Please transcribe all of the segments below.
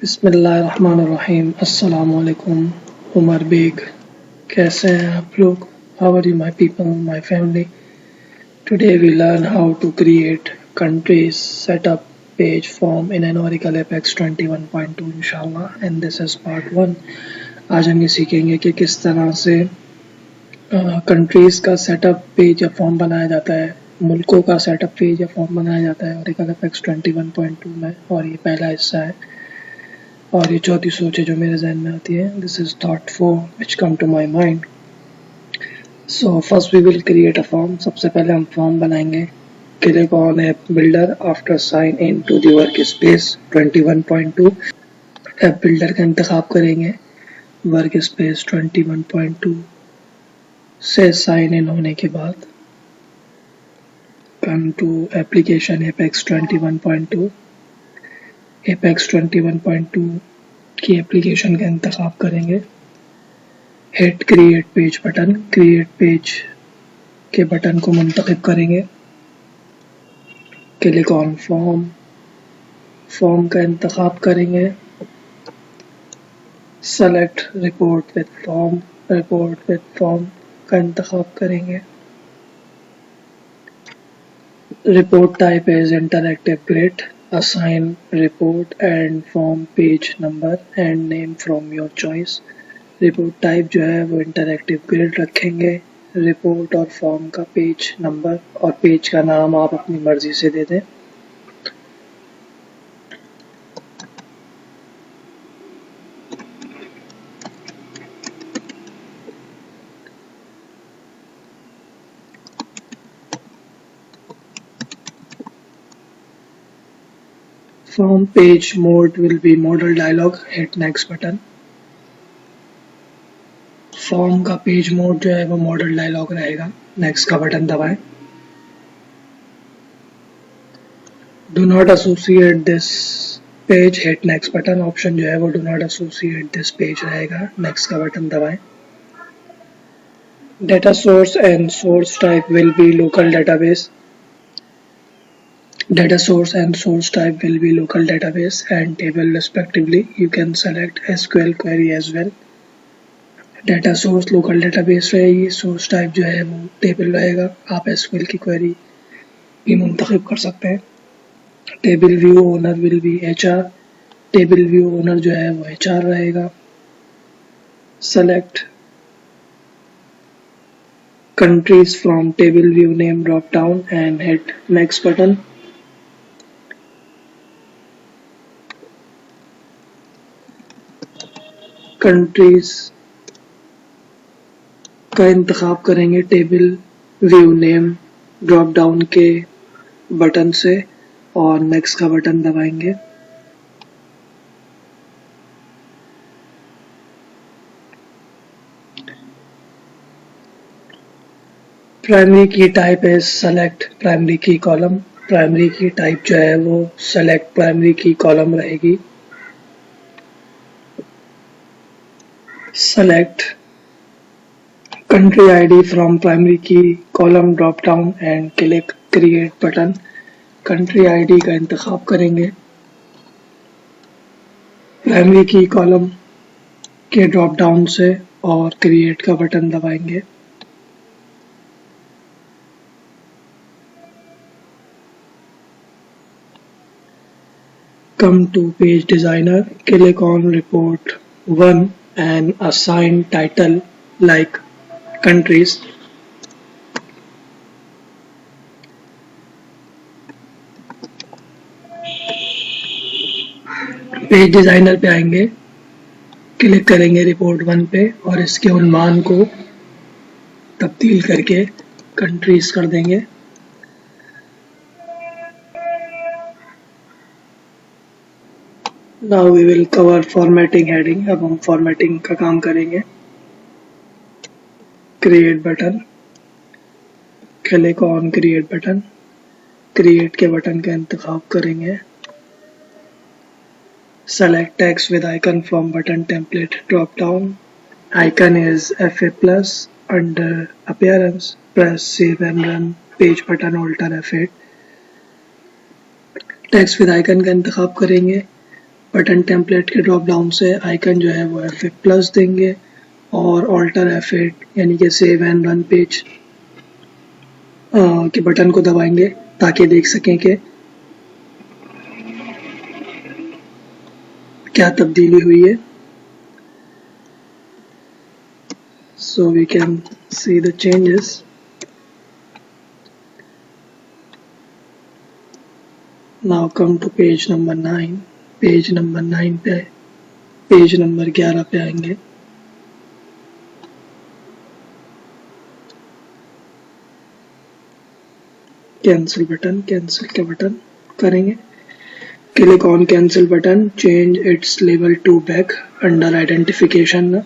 बिस्मिल्लाहिर्रहमानिर्रहीम। अस्सलामुअलैकुम। उमर बेग, कैसे हैं आप लोग? How are you my people, my family? Today we learn how to create countries setup page form in an Oracle Apex 21.2 इंशाल्लाह, and this is part 1। आज हम ये सीखेंगे कि किस तरह से कंट्रीज का सेटअप पेज या फॉर्म बनाया जाता है, मुल्कों का सेटअप पेज या फॉर्म बनाया जाता है Oracle Apex 21.2 में, और ये पहला हिस्सा है और ये चौथी सोच है जो मेरे जहन में आती है। This is thought 4 which come to my mind. So first we will create a form. सबसे पहले हम फॉर्म बनाएंगे। Click on app builder after sign in to the work space 21.2। App builder का इंतखाब करेंगे। वर्क स्पेस 21.2 से sign in होने के बाद come to application apex 21.2। Apex 21.2 की एप्लीकेशन का इंतखाब करेंगे। Hit create page button, create page के बटन को मुंतखब करेंगे। क्लिक ऑन फॉर्म, फॉर्म का इंतखाब करेंगे। Select report with form, report with form का इंतखाब करेंगे। Report type is interactive grid. Assign report and form page number and name from your choice। Report type जो है वो इंटरैक्टिव ग्रिड रखेंगे। रिपोर्ट और फॉर्म का पेज नंबर और पेज का नाम आप अपनी मर्जी से दे दें। Form page mode will be modal dialog, hit next button। Form का पेज मोड जो है वो मॉडल डायलॉग रहेगा। नेक्स्ट का बटन दबाएं। Do not associate this page, hit next button. Option जो है वो do not associate this page रहेगा। नेक्स्ट का बटन दबाएं। Data source and source type will be local database. Data source and source type will be local database and table respectively. You can select SQL query as well। Data source local database रहेगी, source type जो है वो table रहेगा। आप SQL की query भी मुंतखब कर सकते हैं। Table view owner will be HR। Table view owner जो है वो HR रहेगा। Select countries from table view name drop down and hit next button। Countries का इंतखाब करेंगे table view name drop down के बटन से और नेक्स्ट का बटन दबाएंगे। प्राइमरी की टाइप है सेलेक्ट प्राइमरी की कॉलम। प्राइमरी की टाइप जो है वो सेलेक्ट प्राइमरी की कॉलम रहेगी। Select country ID from primary key column drop down and click create button। country ID का इंतखाब करेंगे। प्राइमरी की कॉलम के ड्रॉप डाउन से और क्रिएट का बटन दबाएंगे। Come to page designer, click on report 1 and assign title like countries। Page designer पे आएंगे, क्लिक करेंगे रिपोर्ट 1 पे और इसके उन्वान को तब्दील करके कंट्रीज कर देंगे। Now we will cover formatting heading। अब हम फॉर्मेटिंग का काम करेंगे। Create button, click on create button. Create के बटन का इंतखाब करेंगे। Select text with icon from button template drop down। Icon is FA+। Under appearance, press save and run page button Alt F8। Text with icon का इंतखाब करेंगे। Button template के drop down से icon जो है वो F8 प्लस देंगे और ऑल्टर F8 यानी कि सेव एंड रन पेज के बटन को दबाएंगे ताकि देख सकें कि क्या तब्दीली हुई है. So we can see the changes. Now come to page number 9. Page number 9 पे पेज नंबर 11 पे आएंगे. कैंसिल बटन, कैंसिल के बटन करेंगे. Click on cancel button, change its लेवल to back under identification.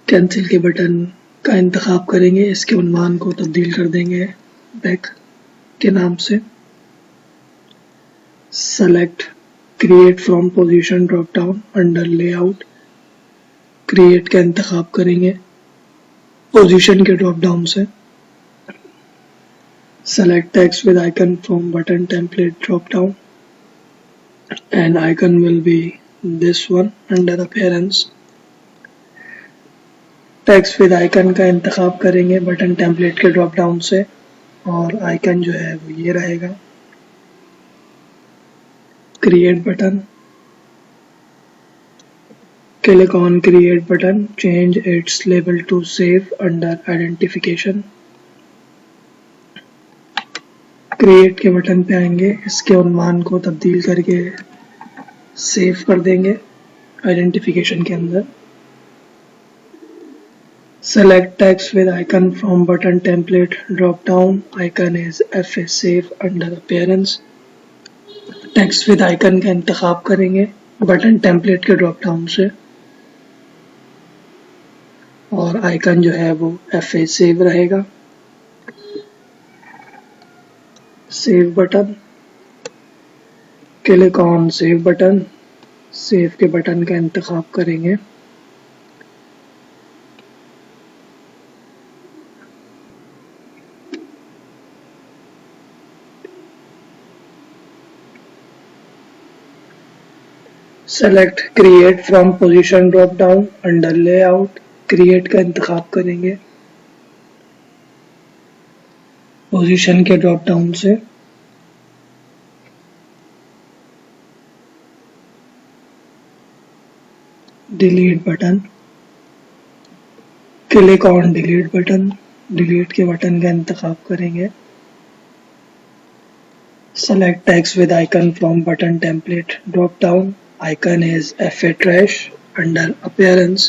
Cancel के बटन का इंतखाब करेंगे. इसके उन्वान को तब्दील कर देंगे बैक के नाम से. Select create from position drop down under layout. Create का इंतखाब करेंगे पोजीशन के ड्रॉप डाउन से. Select text with icon from button template drop down and icon will be this one under appearance. Text with icon का इंतखाब करेंगे button template के drop down से और आइकन जो है वो ये रहेगा. Create button, click on create button, change its label to save under identification. Create के बटन पे आएंगे. इसके उन्वान को तब्दील करके सेव कर देंगे आइडेंटिफिकेशन के अंदर. Select text with icon from button template drop down. Icon is FA save under appearance. Text with icon का इंतखाब करेंगे बटन टेम्पलेट के ड्रॉप डाउन से और आइकन जो है वो FA सेव रहेगा. Save button, click on save button. Save के बटन का इंतखाब करेंगे. Select create from position drop down under layout. Create का इंतखाब करेंगे पोजीशन के ड्रॉप डाउन से. Delete button, click on delete button. Delete के बटन का इंतखाब करेंगे. Select text with icon from button template drop down. Icon is FA trash under appearance.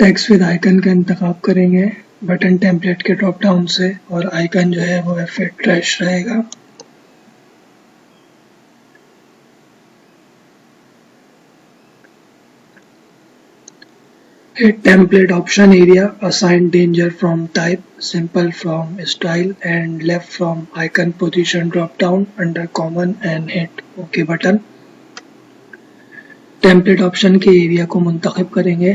Text with icon का इंतखाब करेंगे बटन टेम्पलेट के ड्रॉप डाउन से और आइकन जो है वो FA trash रहेगा. Hit template option area, assign danger from type, simple from style and left from icon position drop down under common and hit OK button. Template option के area को मुंतखब करेंगे.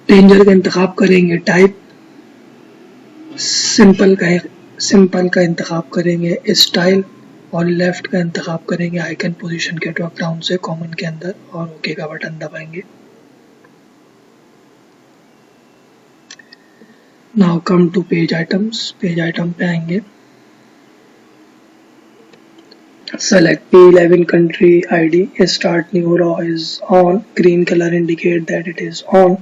डेंजर का इंतखाब करेंगे टाइप. सिंपल का इंतखाब करेंगे स्टाइल और लेफ्ट का इंतखाब करेंगे आइकन पोजीशन के ड्रॉप डाउन से कॉमन के अंदर और ओके का बटन दबाएंगे. Now come to page items. Page item पे आएंगे. Select P11 country ID. Start new row is on. Green color indicate that it is on.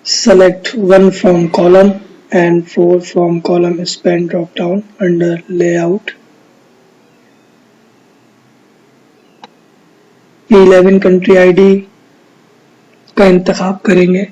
Select 1 from column and 4 from column span drop down under layout. P11 country ID का इंतखाब करेंगे.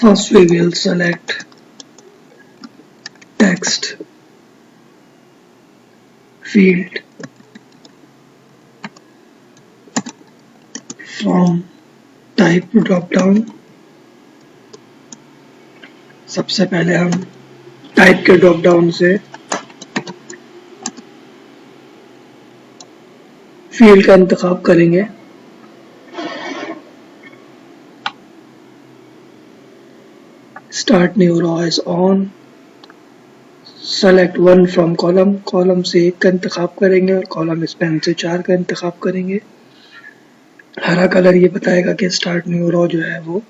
First we will select text field from type drop down. सबसे पहले हम type के drop down से field का इंतखाब करेंगे. Start new row is on. Select one from column. Column से 1 का इंतखाब करेंगे और कॉलम स्पैन से 4 का इंतखाब करेंगे. हरा कलर ये बताएगा कि स्टार्ट न्यू रो जो है वो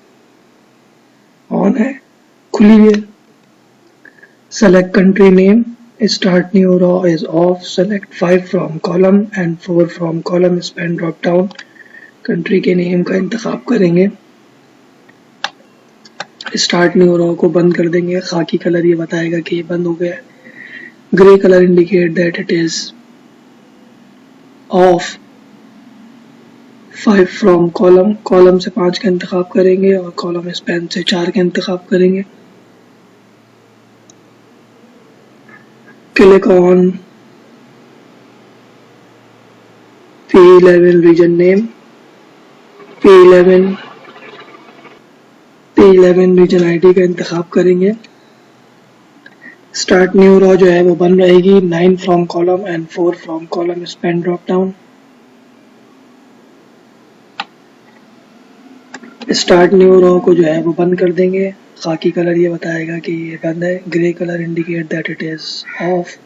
ऑन है, खुली हुई है. Select country name. Start new row is off. Select 5 from column and 4 from column span drop down. Country के नेम का इंतखाब करेंगे. स्टार्ट न्यू रो को बंद कर देंगे. खाकी कलर ये बताएगा कि ये बंद हो गया है. Grey colour indicate that it is of. 5 from column. Column से 5 का इंतखाब करेंगे और कॉलम स्पैन से 4 का इंतखाब करेंगे. Click on P11 region name. P11 region ID का इंतखाब करेंगे. स्टार्ट न्यू रो जो है वो बन रहेगी. 9 from column and 4 from column span drop down. Start new row को जो है वो बंद कर देंगे. खाकी कलर ये बताएगा कि ये बंद है. Grey colour indicate that it is of.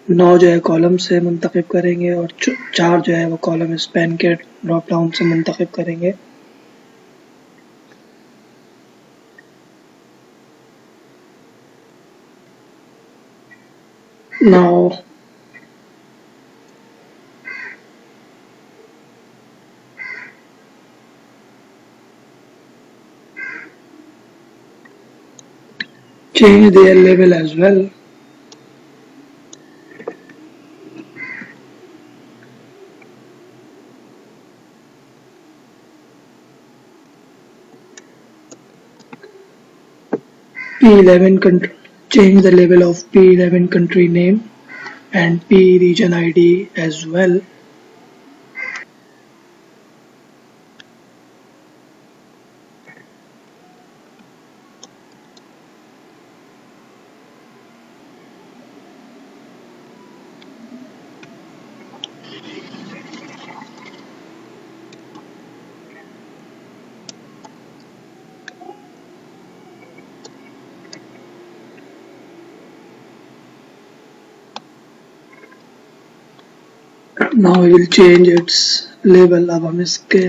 9 जो है कॉलम से मुंतखब करेंगे और 4 जो है वो कॉलम स्पैन के ड्रॉप डाउन से मुंतखब करेंगे. Now change their label as well. P11 change the label of P11 country name and P region ID as well. Now we will change its label. अब हम इसके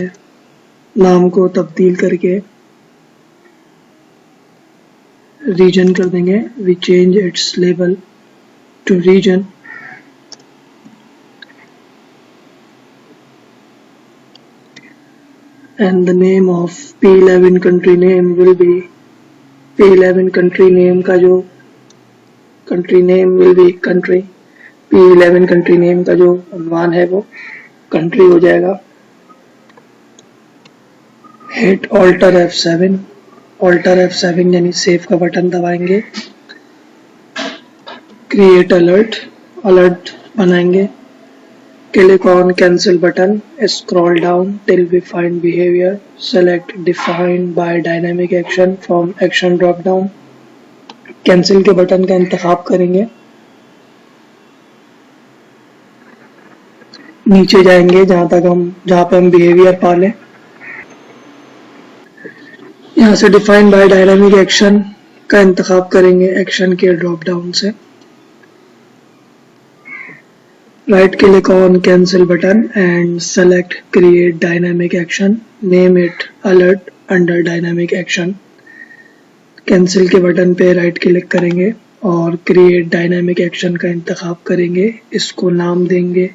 नाम को तब्दील करके region कर देंगे. We change its label to region. And the name of P11 country name will be P11 country name का जो country name will be country. P11 country name का जो अनवान है वो कंट्री हो जाएगा. Hit alter F7. Alter F7 यानी save का बटन दबाएंगे. क्रिएट अलर्ट बनाएंगे. Click on cancel button. Scroll down till we find behaviour. Select define by dynamic action from action drop down. Cancel के बटन का इंतखाब करेंगे. नीचे जाएंगे जहां पे हम बिहेवियर पालें. यहाँ से डिफाइन बाय डायनामिक एक्शन का इंतखाब करेंगे एक्शन के ड्रॉप डाउन से. Right click on cancel button and select create dynamic action. Name it alert under dynamic action. Cancel के बटन पे राइट क्लिक करेंगे और क्रिएट डायनामिक एक्शन का इंतखाब करेंगे. इसको नाम देंगे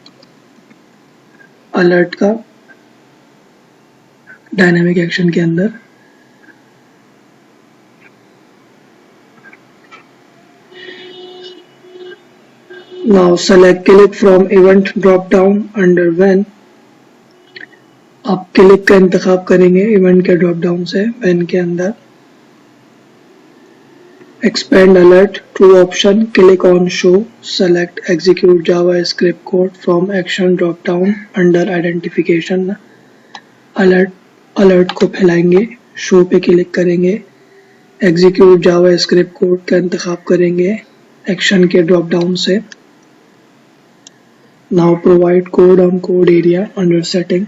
अलर्ट का डायनामिक एक्शन के अंदर. Now select click from event drop down under when. आप क्लिक का इंतखाब करेंगे इवेंट के ड्रॉप डाउन से when के अंदर. Expand alert, true option, click on show, select execute JavaScript code from action drop down under identification. Alert को फैलाएंगे, शो पे क्लिक करेंगे, एग्जीक्यूट जावास्क्रिप्ट कोड का इंतखाब करेंगे एक्शन के ड्रॉप डाउन से. Now provide code on code area under setting.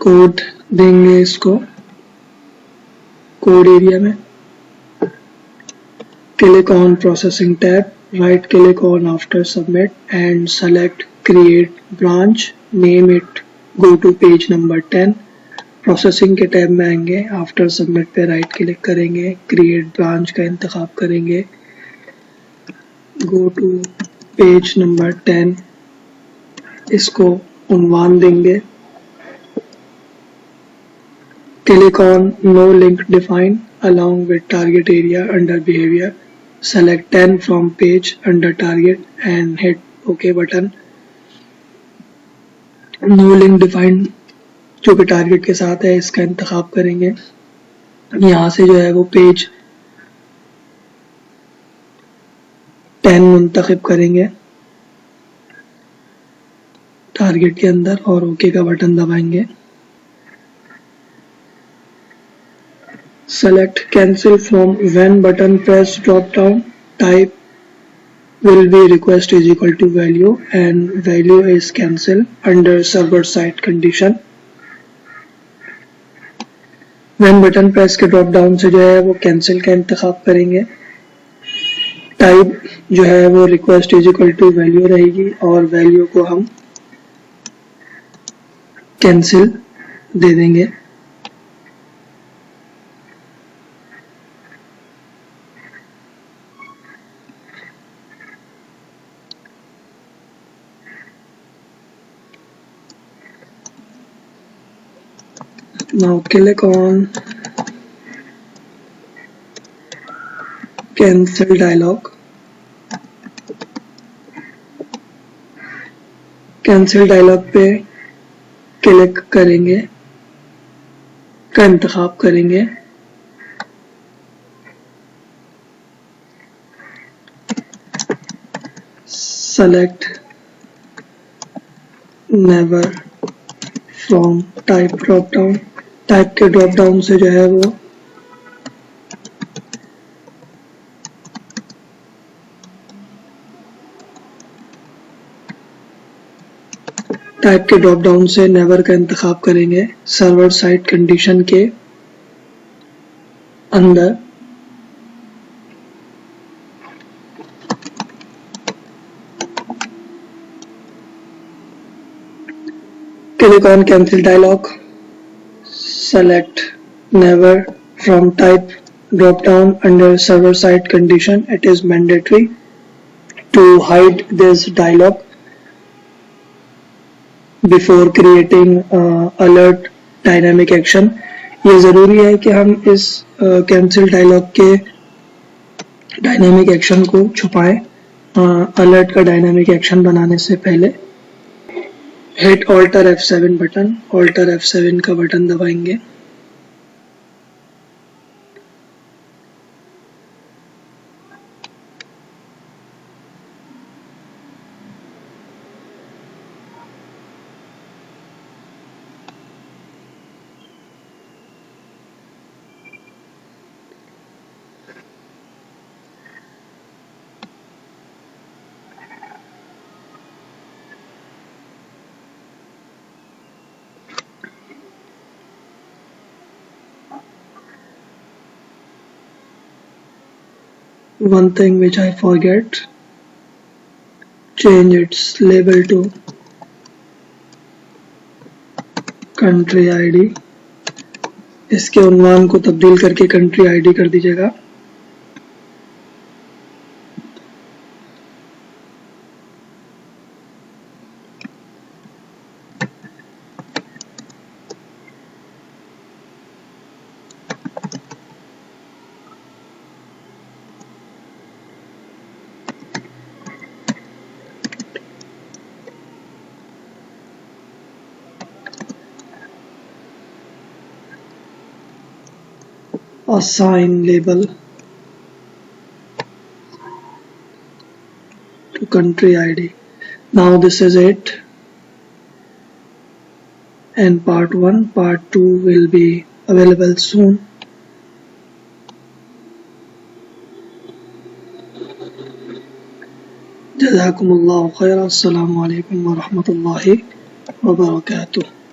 Code देंगे इसको कोड एरिया में. Click on processing tab, right click on after submit and select create branch, name it go to page number 10. Processing के tab में आएंगे, after submit पे right click करेंगे, create branch का इंतखाब करेंगे, गो टू पेज नंबर 10, इसको उन्वान देंगे. Click on no link defined along with target area under behavior. Select 10 from page under target and hit OK button. No link defined जो कि target के साथ है इसका इंतखाब करेंगे. यहाँ से जो है वो पेज 10 मुंतखब करेंगे टारगेट के अंदर और ओके का बटन दबाएंगे. Select cancel from when button press drop down. Type will be request is equal to value and value is cancel under server side condition. When button press के drop down से जो है वो cancel का इंतखाब करेंगे. Type जो है वो request is equal to value रहेगी और value को हम cancel दे देंगे. Now click on cancel dialog. Cancel dialog पे क्लिक करेंगे, का इंतखाब करेंगे. Select never from type drop down. Type के ड्रॉप डाउन से जो है वो टाइप के ड्रॉप डाउन से नेवर का इंतखाब करेंगे सर्वर साइड कंडीशन के अंदर. Click on cancel dialog, select never from type drop down under server side condition. It is mandatory to hide this dialog before creating alert dynamic action. ये ज़रूरी है कि हम इस कैंसिल डायलॉग के dynamic action को छुपाएं अलर्ट का dynamic action बनाने से पहले. Hit alter F7 button, alter F7 का बटन दबाएंगे. One thing which I forget, change its label to country ID. इसके उन्वान को तब्दील करके country ID कर दीजिएगा. assign label to country ID. Now this is it, and part 1, part 2 will be available soon. Jazakumullahu khairan. Assalamu alaikum wa rahmatullahi wa barakatuh.